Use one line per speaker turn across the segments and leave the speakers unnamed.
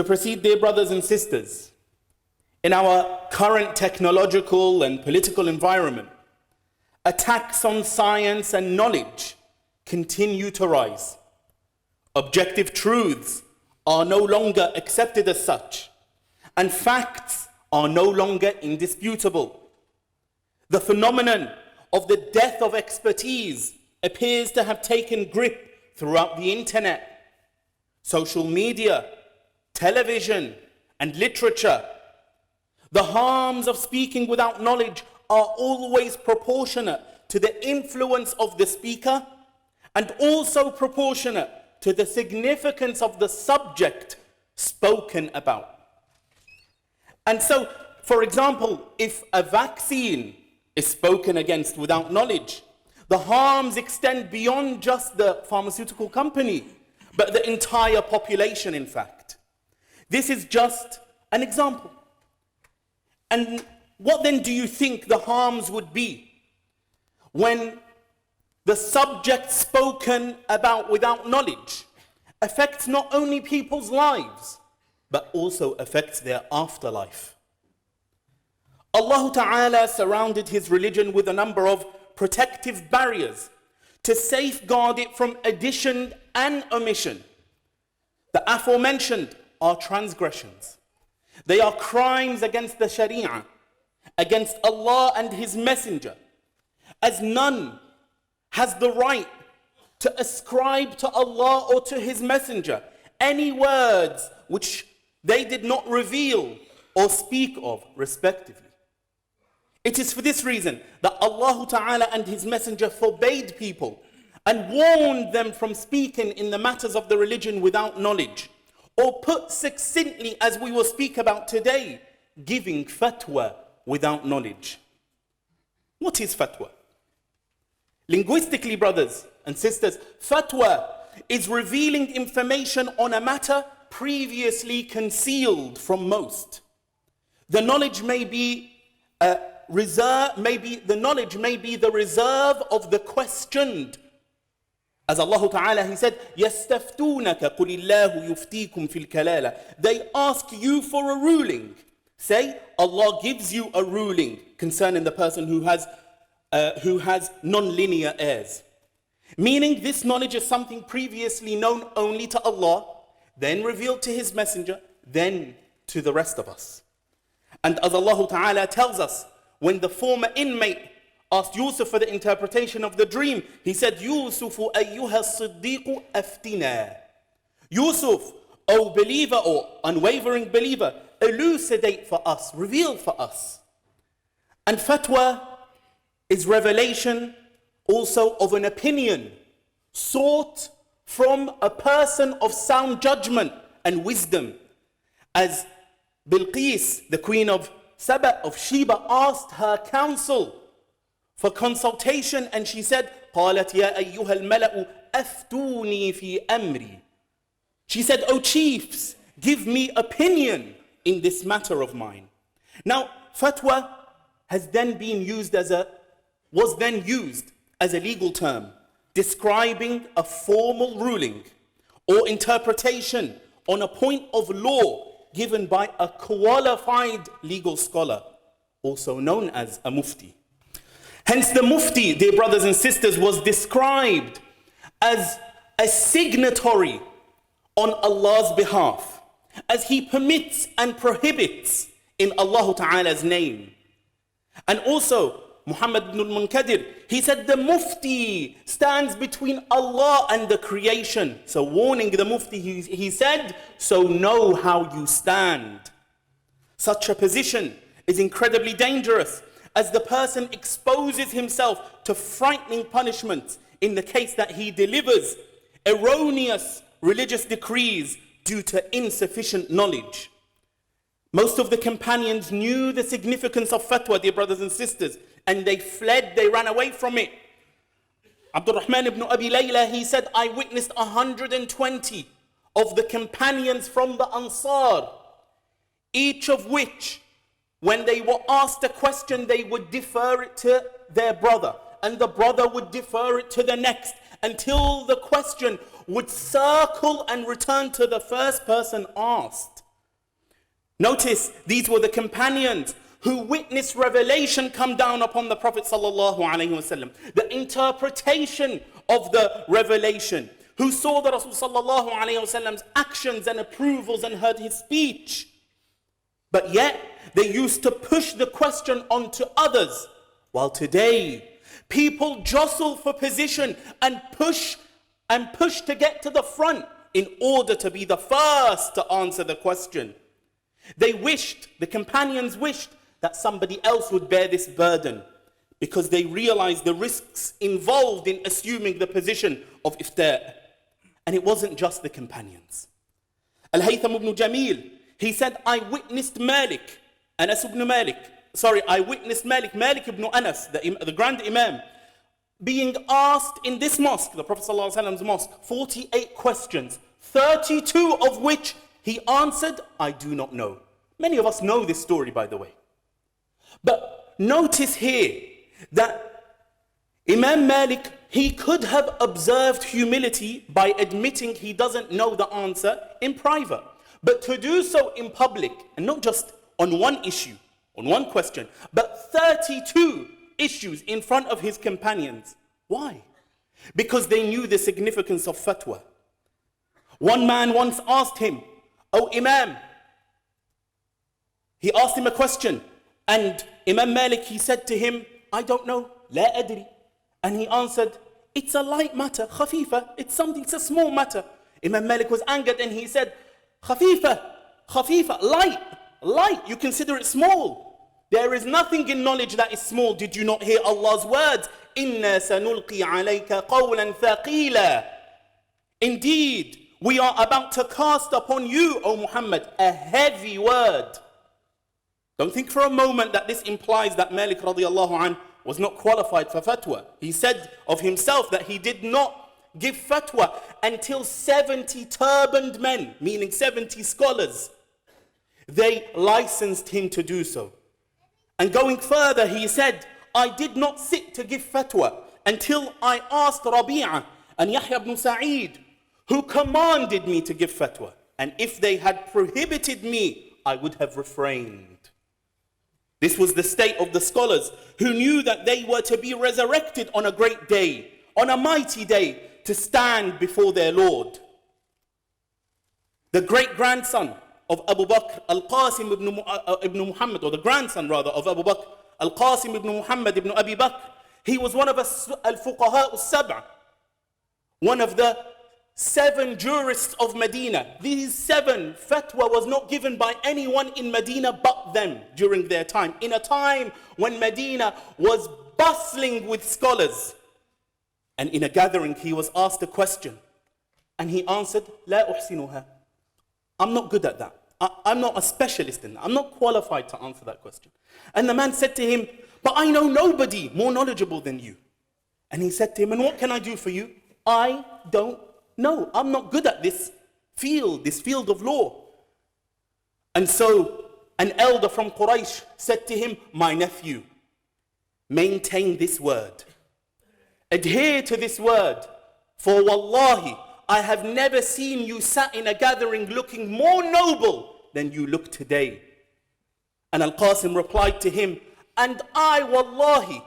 proceed, dear brothers and sisters, in our current technological and political environment, attacks on science and knowledge continue to rise. Objective truths are no longer accepted as such, and facts are no longer indisputable. The phenomenon of the death of expertise appears to have taken grip throughout the internet, social media, television, and literature. The harms of speaking without knowledge are always proportionate to the influence of the speaker and also proportionate to the significance of the subject spoken about. And so, for example, if a vaccine is spoken against without knowledge, the harms extend beyond just the pharmaceutical company, but the entire population, in fact. This is just an example. And what then do you think the harms would be when the subject spoken about without knowledge affects not only people's lives, but also affects their afterlife? Allah Ta'ala surrounded his religion with a number of protective barriers to safeguard it from addition and omission. The aforementioned are transgressions. They are crimes against the Sharia, against Allah and his messenger, as none has the right to ascribe to Allah or to his messenger any words which they did not reveal or speak of respectively. It is for this reason that Allah Ta'ala and his messenger forbade people and warned them from speaking in the matters of the religion without knowledge, or put succinctly, as we will speak about today, giving fatwa without knowledge. What is fatwa? Linguistically, brothers and sisters, fatwa is revealing information on a matter previously concealed from most. The knowledge may be the reserve of the questioned. As Allah Ta'ala, he said, يَسْتَفْتُونَكَ قُلِ اللَّهُ يُفْتِيكُمْ فِي الْكَلَالَةِ. They ask you for a ruling. Say, Allah gives you a ruling concerning the person who has non-linear heirs. Meaning this knowledge is something previously known only to Allah, then revealed to his messenger, then to the rest of us. And as Allah Ta'ala tells us, when the former inmate asked Yusuf for the interpretation of the dream, he said, Yusufu ayyuha siddiqu aftina. Yusuf, O believer or unwavering believer, elucidate for us, reveal for us. And fatwa is revelation also of an opinion sought from a person of sound judgment and wisdom. As Bilqis, the queen of Saba, of Sheba, asked her counsel for consultation, and she said, قالت يا أيها الملأ أفتوني في أمري. She said, O chiefs, give me opinion in this matter of mine. Now, fatwa was then used as a legal term, describing a formal ruling or interpretation on a point of law given by a qualified legal scholar, also known as a mufti. Hence the mufti, dear brothers and sisters, was described as a signatory on Allah's behalf, as he permits and prohibits in Allah Ta'ala's name. And also, Muhammad ibn al-Munkadir, he said the mufti stands between Allah and the creation. So warning the mufti, he said, so know how you stand. Such a position is incredibly dangerous, as the person exposes himself to frightening punishments in the case that he delivers erroneous religious decrees due to insufficient knowledge. Most of the companions knew the significance of fatwa, dear brothers and sisters, and they fled, they ran away from it. Abdurrahman ibn Abi Layla, he said, I witnessed 120 of the companions from the Ansar, each of which, when they were asked a question, they would defer it to their brother, and the brother would defer it to the next, until the question would circle and return to the first person asked. Notice, these were the companions who witnessed revelation come down upon the Prophet sallallahu alaihi wasallam, the interpretation of the revelation, who saw the Rasul sallallahu alaihi wasallam's actions and approvals and heard his speech. But yet, they used to push the question onto others. While today, people jostle for position and push to get to the front in order to be the first to answer the question. The companions wished that somebody else would bear this burden, because they realized the risks involved in assuming the position of iftar. And it wasn't just the companions. Al-Haytham ibn Jamil, he said, I witnessed Malik ibn Malik ibn Anas, the grand Imam, being asked in this mosque, the Prophet ﷺ's mosque, 48 questions, 32 of which he answered, I do not know. Many of us know this story, by the way. But notice here that Imam Malik, he could have observed humility by admitting he doesn't know the answer in private. But to do so in public, and not just on one issue, on one question, but 32 issues in front of his companions. Why? Because they knew the significance of fatwa. One man once asked him, "Oh Imam," he asked him a question, and Imam Malik, he said to him, "I don't know, la adri." And he answered, "It's a light matter, khafifa, it's a small matter." Imam Malik was angered and he said, Khafifa, light, you consider it small. There is nothing in knowledge that is small. Did you not hear Allah's words? Inna sanulqi alayka qawlan thaqila. Indeed, we are about to cast upon you, O Muhammad, a heavy word. Don't think for a moment that this implies that Malik radiallahu anh was not qualified for fatwa. He said of himself that he did not give fatwa until 70 turbaned men, meaning 70 scholars, they licensed him to do so. And going further, he said, I did not sit to give fatwa until I asked Rabi'ah and Yahya ibn Sa'id, who commanded me to give fatwa. And if they had prohibited me, I would have refrained. This was the state of the scholars who knew that they were to be resurrected on a great day, on a mighty day, to stand before their Lord. The great-grandson of Abu Bakr, Al-Qasim ibn Muhammad, or the grandson rather of Abu Bakr, Al-Qasim ibn Muhammad ibn Abi Bakr, he was one of Al-Fuqaha al-Sab'a, one of the 7 jurists of Medina. These 7, fatwa was not given by anyone in Medina but them during their time, in a time when Medina was bustling with scholars. And in a gathering, he was asked a question, and he answered, La uhsinuha. I'm not good at that. I'm not a specialist in that. I'm not qualified to answer that question. And the man said to him, but I know nobody more knowledgeable than you. And he said to him, and what can I do for you? I don't know. I'm not good at this field of law. And so an elder from Quraysh said to him, my nephew, maintain this word. Adhere to this word, for wallahi, I have never seen you sat in a gathering looking more noble than you look today. And Al-Qasim replied to him, and I wallahi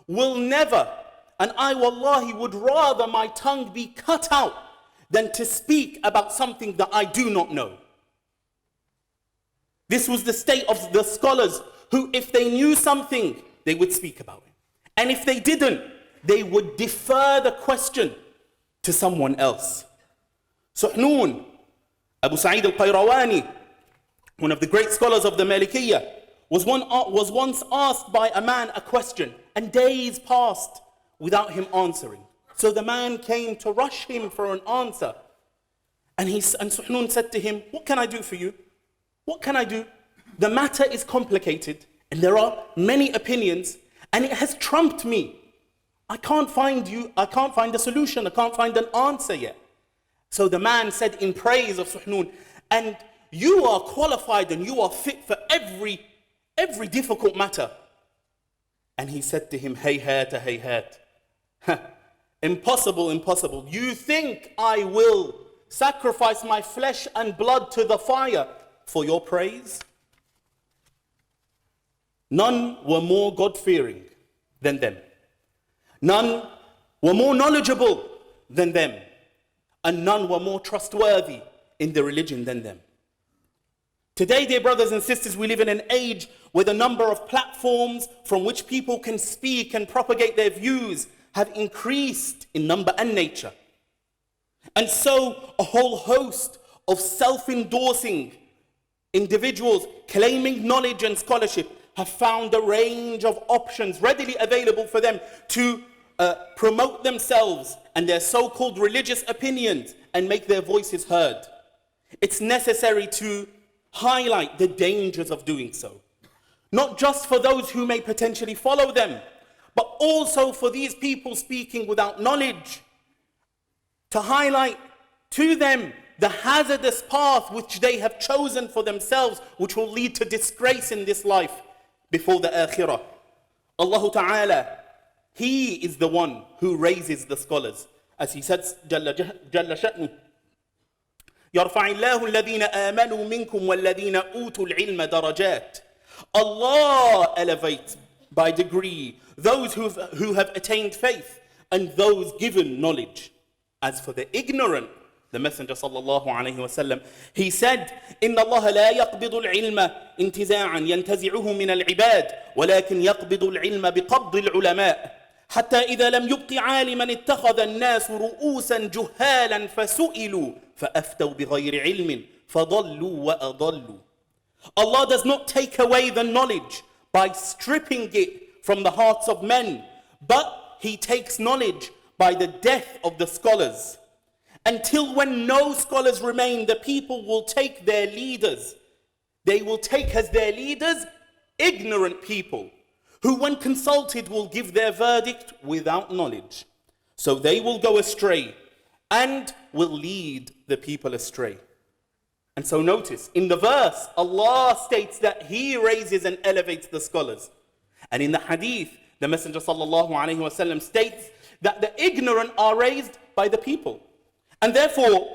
will never, and I wallahi would rather my tongue be cut out than to speak about something that I do not know. This was the state of the scholars who, if they knew something, they would speak about it. And if they didn't, they would defer the question to someone else. Suhnun, Abu Sa'id al-Qayrawani, one of the great scholars of the Malikiyyah, was once asked by a man a question, and days passed without him answering. So the man came to rush him for an answer. And Suhnun said to him, what can I do for you? What can I do? The matter is complicated, and there are many opinions, and it has trumped me. I can't find a solution, I can't find an answer yet. So the man said in praise of Suhnun, and you are qualified and you are fit for every difficult matter. And he said to him, hayhat. Impossible. You think I will sacrifice my flesh and blood to the fire for your praise? None were more God-fearing than them. None were more knowledgeable than them. And none were more trustworthy in the religion than them. Today, dear brothers and sisters, we live in an age where the number of platforms from which people can speak and propagate their views have increased in number and nature. And so a whole host of self-endorsing individuals claiming knowledge and scholarship have found a range of options readily available for them to promote themselves and their so-called religious opinions and make their voices heard. It's necessary to highlight the dangers of doing so. Not just for those who may potentially follow them, but also for these people speaking without knowledge, to highlight to them the hazardous path which they have chosen for themselves, which will lead to disgrace in this life before the akhirah. Allah Ta'ala, He is the one who raises the scholars. As He says, Jalla Sha'nu, يَرْفَعِ اللَّهُ الَّذِينَ آمَنُوا مِنْكُمْ وَالَّذِينَ أُوتُوا الْعِلْمَ دَرَجَاتٍ. Allah elevates by degree those who have attained faith and those given knowledge. As for the ignorant, the Messenger sallallahu alayhi wa sallam, he said, إِنَّ اللَّهَ لَا يَقْبِضُ الْعِلْمَ انتزاعا ينتزعه من العباد ولكن يقبض العلم بقبض العلماء حتى إذا لم يبق عالما اتخذ الناس رؤوسا جهالا فسئلوا فأفتوا بغير علم فضلوا وأضلوا. Allah does not take away the knowledge by stripping it from the hearts of men, but He takes knowledge by the death of the scholars. Until when no scholars remain, the people will take their leaders. They will take as their leaders ignorant people, who when consulted will give their verdict without knowledge. So they will go astray and will lead the people astray. And so notice, in the verse, Allah states that He raises and elevates the scholars. And in the hadith, the Messenger sallallahu alayhi wa sallam states that the ignorant are raised by the people. And therefore,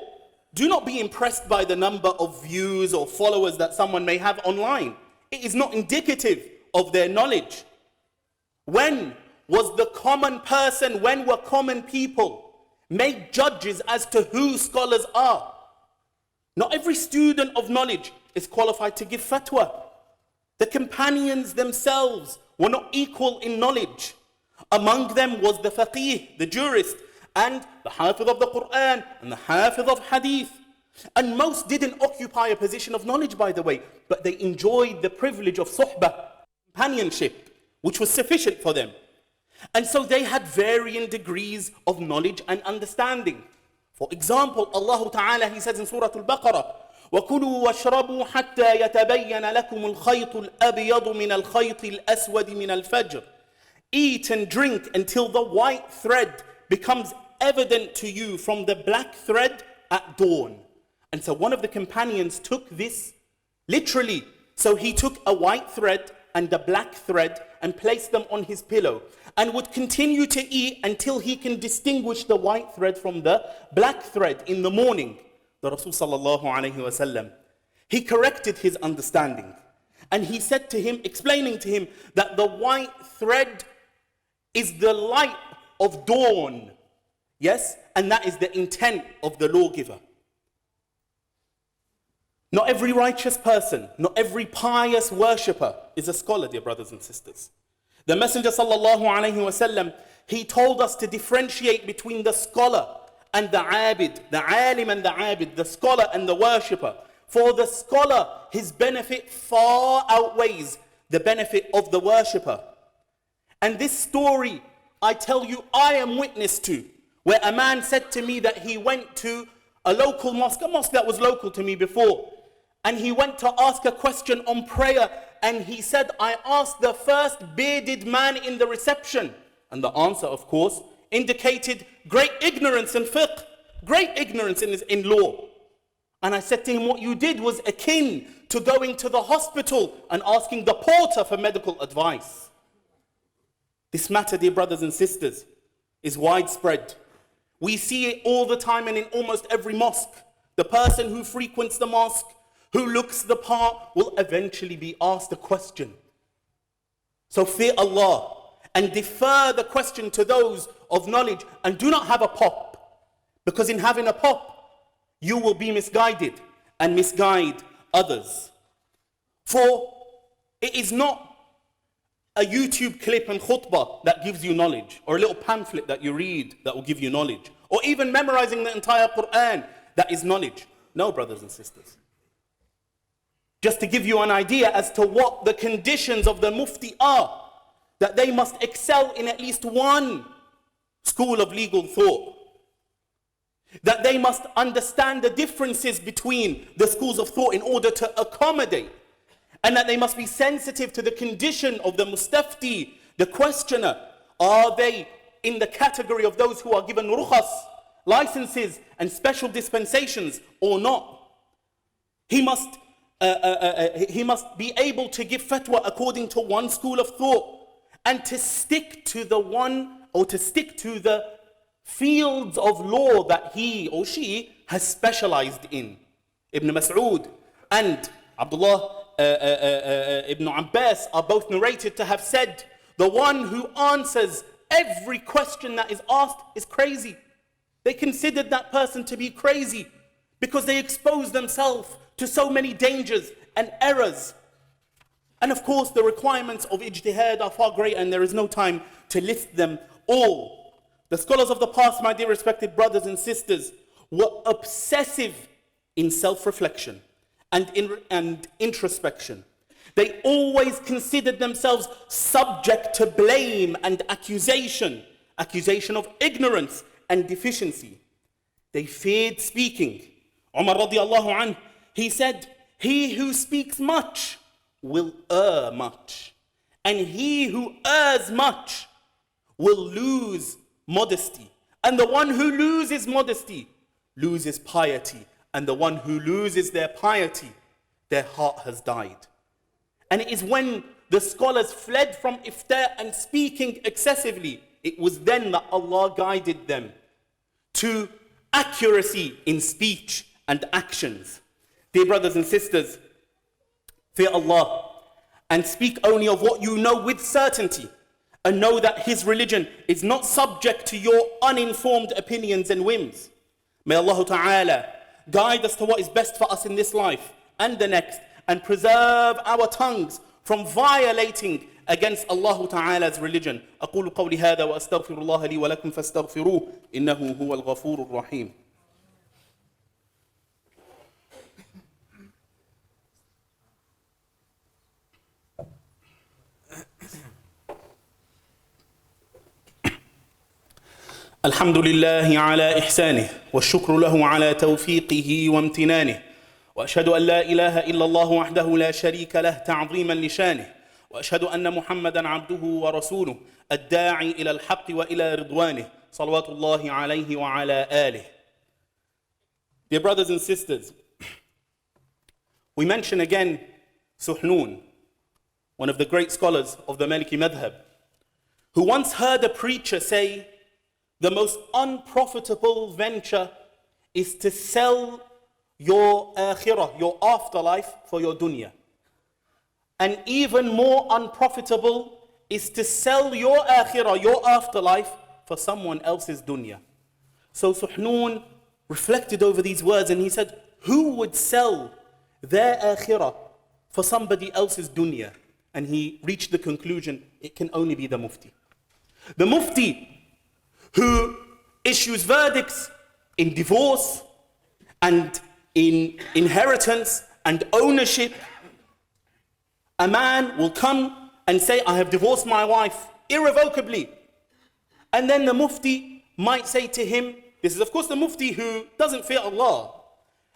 do not be impressed by the number of views or followers that someone may have online. It is not indicative of their knowledge. When was the common person, when were common people made judges as to who scholars are? Not every student of knowledge is qualified to give fatwa. The companions themselves were not equal in knowledge. Among them was the faqih, the jurist, and the hafiz of the Quran, and the hafiz of hadith. And most didn't occupy a position of knowledge, by the way, but they enjoyed the privilege of suhbah, companionship, which was sufficient for them. And so they had varying degrees of knowledge and understanding. For example, Allah Ta'ala, He says in Surah Al-Baqarah, وَكُلُوا وَاشْرَبُوا حَتَّى يَتَبَيَّنَ لَكُمُ الْخَيْطُ الْأَبْيَضُ مِنَ الْخَيْطِ الْأَسْوَدِ مِنَ الْفَجْرِ. Eat and drink until the white thread becomes evident to you from the black thread at dawn. And so one of the companions took this literally. So he took a white thread and a black thread and placed them on his pillow and would continue to eat until he can distinguish the white thread from the black thread in the morning. The Rasul sallallahu alayhi wa sallam, he corrected his understanding and he said to him, explaining to him that the white thread is the light of dawn. Yes, and that is the intent of the lawgiver. Not every righteous person, not every pious worshipper is a scholar, dear brothers and sisters. The Messenger sallallahu alayhi wa sallam, he told us to differentiate between the scholar and the abid, the alim and the abid, the scholar and the worshipper. For the scholar, his benefit far outweighs the benefit of the worshipper. And this story, I tell you, I am witness to, where a man said to me that he went to a local mosque, a mosque that was local to me before, and he went to ask a question on prayer, and he said, I asked the first bearded man in the reception. And the answer, of course, indicated great ignorance in fiqh, great ignorance in law. And I said to him, what you did was akin to going to the hospital and asking the porter for medical advice. This matter, dear brothers and sisters, is widespread. We see it all the time and in almost every mosque. The person who frequents the mosque, who looks the part, will eventually be asked a question. So fear Allah and defer the question to those of knowledge, and do not have a pop, because in having a pop, you will be misguided and misguide others. For it is not a YouTube clip and khutbah that gives you knowledge, or a little pamphlet that you read that will give you knowledge, or even memorizing the entire Quran that is knowledge. No, brothers and sisters. Just to give you an idea as to what the conditions of the mufti are, that they must excel in at least one school of legal thought, that they must understand the differences between the schools of thought in order to accommodate, and that they must be sensitive to the condition of the mustafti, the questioner. Are they in the category of those who are given rukhas, licenses and special dispensations, or not? He must be able to give fatwa according to one school of thought, and to stick to the one, or to stick to the fields of law that he or she has specialized in. Ibn Mas'ud and Abdullah Ibn Abbas are both narrated to have said, the one who answers every question that is asked is crazy. They considered that person to be crazy because they exposed themselves to so many dangers and errors. And of course, the requirements of ijtihad are far greater, and there is no time to list them all. The scholars of the past, my dear respected brothers and sisters, were obsessive in self-reflection and introspection. They always considered themselves subject to blame and accusation of ignorance and deficiency. They feared speaking. Umar radiallahu anhu, he said, he who speaks much will err much, and he who errs much will lose modesty, and the one who loses modesty loses piety, and the one who loses their piety, their heart has died. And it is when the scholars fled from iftar and speaking excessively, it was then that Allah guided them to accuracy in speech and actions. Dear brothers and sisters, fear Allah and speak only of what you know with certainty, and know that His religion is not subject to your uninformed opinions and whims. May Allah Ta'ala guide us to what is best for us in this life and the next, and preserve our tongues from violating against Allah Ta'ala's religion. أقول قولي هذا وأستغفر الله لي ولكم فاستغفروه إنه هو الغفور الرحيم. الحمد لله على إحسانه والشكر له على توفيقه وامتنانه وأشهد أن لا إله إلا الله وحده لا شريك له تعظيما لشانه وأشهد أن محمدا عبده ورسوله الداعي إلى الحق وإلى رضوانه صلوات الله عليه وعلى آله. Dear brothers and sisters, we mention again Suhnun, one of the great scholars of the Maliki Madhab, who once heard a preacher say, the most unprofitable venture is to sell your akhirah, your afterlife, for your dunya. And even more unprofitable is to sell your akhirah, your afterlife, for someone else's dunya. So Suhnun reflected over these words and he said, who would sell their akhirah for somebody else's dunya? And he reached the conclusion, it can only be the mufti. The mufti who issues verdicts in divorce and in inheritance and ownership. A man will come and say, I have divorced my wife irrevocably. And then the mufti might say to him, this is of course the mufti who doesn't fear Allah.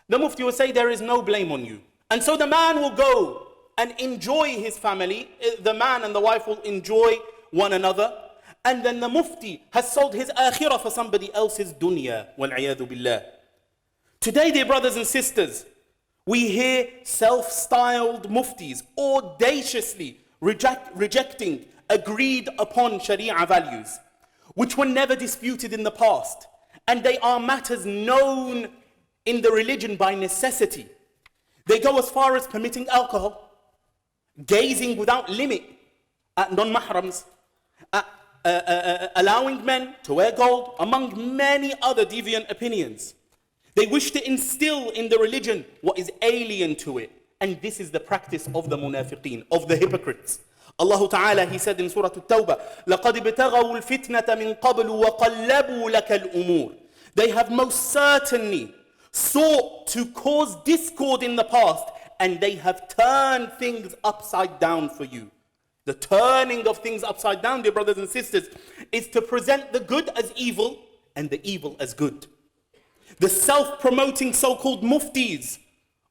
The mufti will say, there is no blame on you. And so the man will go and enjoy his family. The man and the wife will enjoy one another. And then the mufti has sold his akhirah for somebody else's dunya. Wal-'iyadhu billah. Today, dear brothers and sisters, we hear self-styled muftis audaciously rejecting agreed upon Sharia values, which were never disputed in the past. And they are matters known in the religion by necessity. They go as far as permitting alcohol, gazing without limit at non-mahrams, at allowing men to wear gold, among many other deviant opinions. They wish to instill in the religion what is alien to it. And this is the practice of the munafiqeen, of the hypocrites. Allah Ta'ala, He said in Surah At-Tawbah, لَقَدْ ابْتَغَوُا الْفِتْنَةَ مِنْ قَبْلُ وَقَلَّبُوا لَكَ الْأُمُورِ. They have most certainly sought to cause discord in the past, and they have turned things upside down for you. The turning of things upside down, dear brothers and sisters, is to present the good as evil and the evil as good. The self-promoting so-called muftis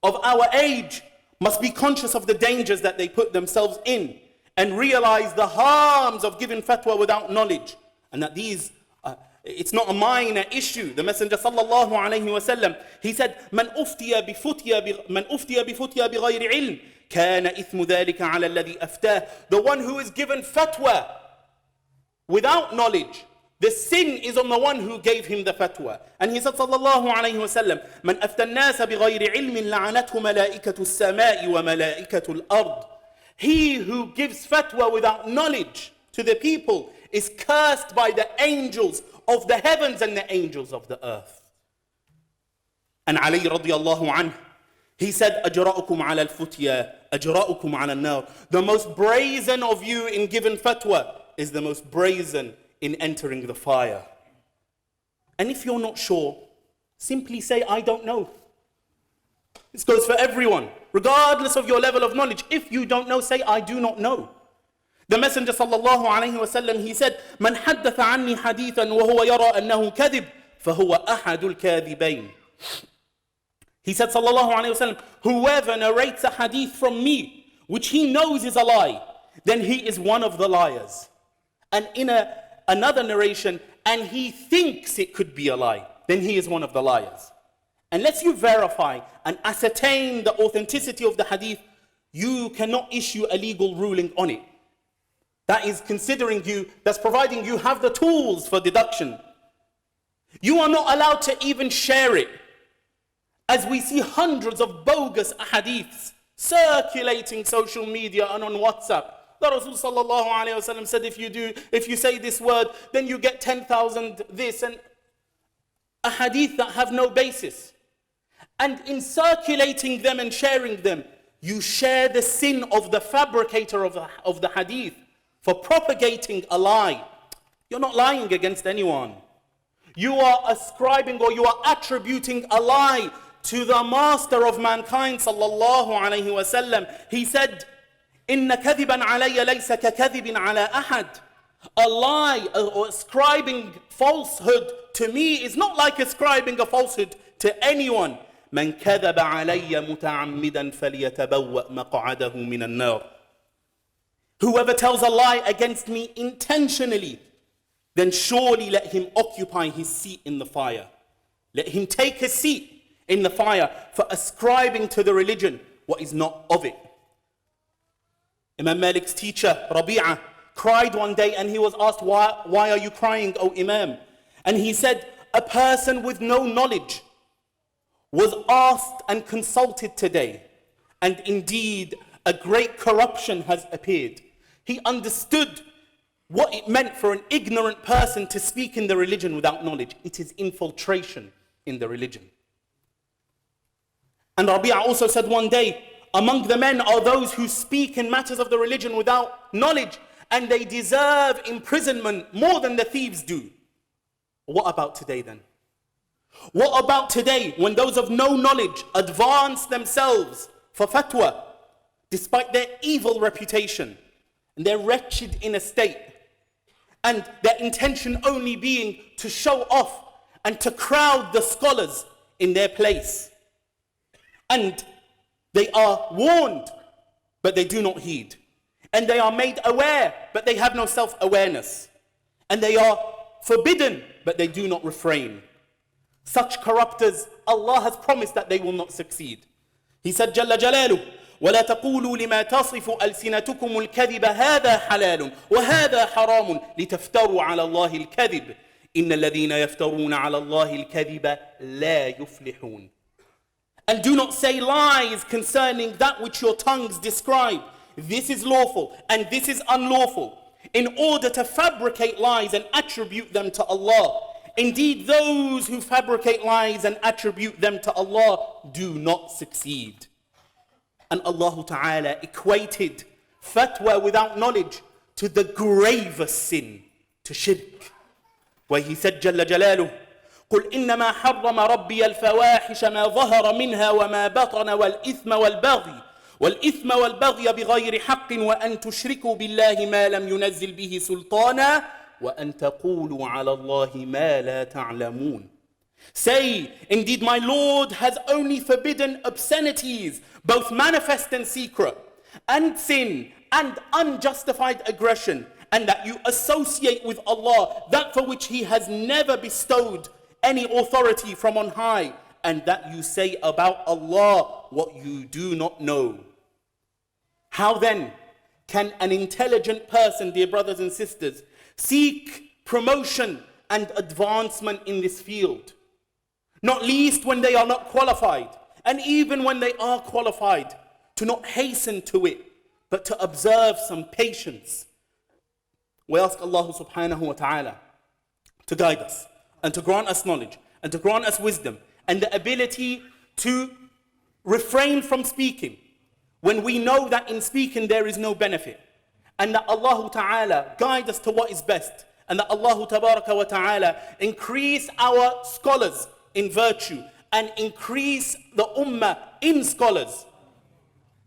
of our age must be conscious of the dangers that they put themselves in and realize the harms of giving fatwa without knowledge, and that it's not a minor issue. The Messenger sallallahu alayhi wasallam, he said, "Man uftiya bifutya bighayri ilm, kana ithmu dhalika ala alladhi aftah." The one who is given fatwa without knowledge, the sin is on the one who gave him the fatwa. And he said sallallahu alayhi wasallam, "Man afta an-nasa bighayri ilmin la'anathu malaikatu as-sama'i wa malaikatu al-ard." He who gives fatwa without knowledge to the people is cursed by the angels of the heavens and the angels of the earth. And Ali radiyallahu anhu, he said, "Ajra'ukum ala al-futya, ajra'ukum ala an-nar." The most brazen of you in giving fatwa is the most brazen in entering the fire. And if you're not sure, simply say, "I don't know." This goes for everyone, regardless of your level of knowledge. If you don't know, say, "I do not know." The Messenger sallallahu alayhi wasallam, he said, "Man haddatha anni hadithan wa huwa yara annahu kadhib, fahuwa ahadul kadhibain." He said sallallahu alayhi wasallam, whoever narrates a hadith from me, which he knows is a lie, then he is one of the liars. And in another narration, and he thinks it could be a lie, then he is one of the liars. Unless you verify and ascertain the authenticity of the hadith, you cannot issue a legal ruling on it. That is that's providing you have the tools for deduction. You are not allowed to even share it. As we see hundreds of bogus hadiths circulating social media and on WhatsApp. The Rasul sallallahu alayhi wa sallam said, if you say this word, then you get 10,000 this, and a hadith that have no basis. And in circulating them and sharing them, you share the sin of the fabricator of the hadith for propagating a lie. You're not lying against anyone. You are ascribing or you are attributing a lie to the master of mankind sallallahu alayhi wasallam. He said, "Inna kadhiban alayya laysa ka kadhibin ala ahad." A lie or ascribing falsehood to me is not like ascribing a falsehood to anyone. "Man kadhaba alayya muta'ammidan falyatabawwa maq'adahu min an-nar." Whoever tells a lie against me intentionally, then surely let him occupy his seat in the fire. Let him take his seat in the fire for ascribing to the religion what is not of it. Imam Malik's teacher, Rabi'ah, cried one day, and he was asked, why are you crying, O Imam? And he said, a person with no knowledge was asked and consulted today, and indeed a great corruption has appeared. He understood what it meant for an ignorant person to speak in the religion without knowledge. It is infiltration in the religion. And Rabi'ah also said one day, among the men are those who speak in matters of the religion without knowledge, and they deserve imprisonment more than the thieves do. What about today then? What about today when those of no knowledge advance themselves for fatwa despite their evil reputation and their wretched inner state, and their intention only being to show off and to crowd the scholars in their place? And they are warned, but they do not heed. And they are made aware, but they have no self-awareness. And they are forbidden, but they do not refrain. Such corruptors, Allah has promised that they will not succeed. He said, Jalla Jalaluh, وَلَا تَقُولُوا لِمَا تَصِفُ أَلْسِنَتُكُمُ الْكَذِبَ هَذَا حَلَالٌ وَهَذَا حَرَامٌ لِتَفْتَرُوا عَلَى اللَّهِ الْكَذِبَ إِنَّ الَّذِينَ يَفْتَرُونَ عَلَى اللَّهِ الْكَذِبَ لَا يُفْلِحُونَ. And do not say lies concerning that which your tongues describe. this is lawful and this is unlawful, in order to fabricate lies and attribute them to Allah. Indeed, those who fabricate lies and attribute them to Allah do not succeed. And Allah Ta'ala equated fatwa without knowledge to the gravest sin, to shirk, where he said, Jalla Jalaluh, قل إنما حرم ربي الفواحش ما ظهر منها وما بطن والإثم والبغي بغير حق وأن تشركوا بالله ما لم ينزل به سلطانا وأن تقولوا على الله ما لا تعلمون. Say, indeed my Lord has only forbidden obscenities, both manifest and secret, and sin and unjustified aggression, and that you associate with Allah that for which He has never bestowed any authority from on high, and that you say about Allah what you do not know. How then can an intelligent person, dear brothers and sisters, seek promotion and advancement in this field? Not least when they are not qualified, and even when they are qualified, to not hasten to it, but to observe some patience. We ask Allah subhanahu wa ta'ala to guide us, and to grant us knowledge, and to grant us wisdom, and the ability to refrain from speaking when we know that in speaking there is no benefit, and that Allah Ta'ala guide us to what is best, and that Allah Tabaraka wa Ta'ala increase our scholars in virtue and increase the ummah in scholars.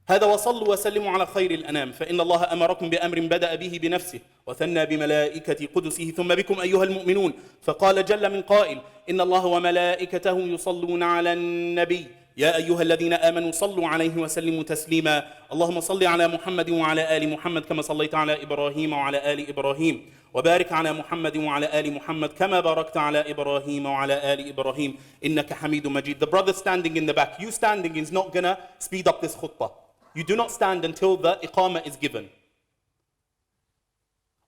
هذا وصلوا وسلموا على خير الأنام فإن الله أمركم بأمر بدأ به بنفسه وثنى بملائكة قدسه ثم بكم أيها المؤمنون فقال جل من قائل إن الله وملائكته يصلون على النبي يا أيها الذين آمنوا صلوا عليه وسلموا تسليما اللهم صل على محمد وعلى آل محمد كما صليت على إبراهيم وعلى آل إبراهيم وبارك على محمد وعلى آل محمد كما باركت على إبراهيم وعلى آل إبراهيم إنك حميد مجيد. The brother standing in the back, you standing is not gonna speed up this khutbah. You do not stand until the iqamah is given.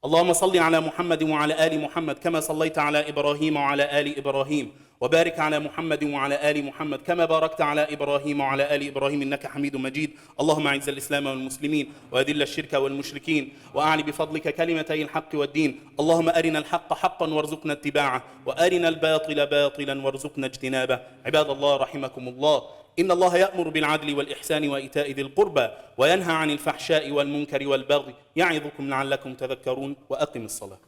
اللهم صل على محمد وعلى آل محمد كما صليت على إبراهيم وعلى آل إبراهيم وبارك على محمد وعلى آل محمد كما باركت على إبراهيم وعلى آل إبراهيم إنك حميد مجيد. اللهم أعز الإسلام والمسلمين وأذل الشرك والمشركين وأعل بفضلك كلمتي الحق والدين. اللهم أرنا الحق حقا وارزقنا اتباعه وأرنا الباطل باطلا وارزقنا اجتنابه. عباد الله رحمكم الله، إن الله يأمر بالعدل والإحسان وإيتاء ذي القربى وينهى عن الفحشاء والمنكر والبغي يعظكم لعلكم تذكرون وأقم الصلاة.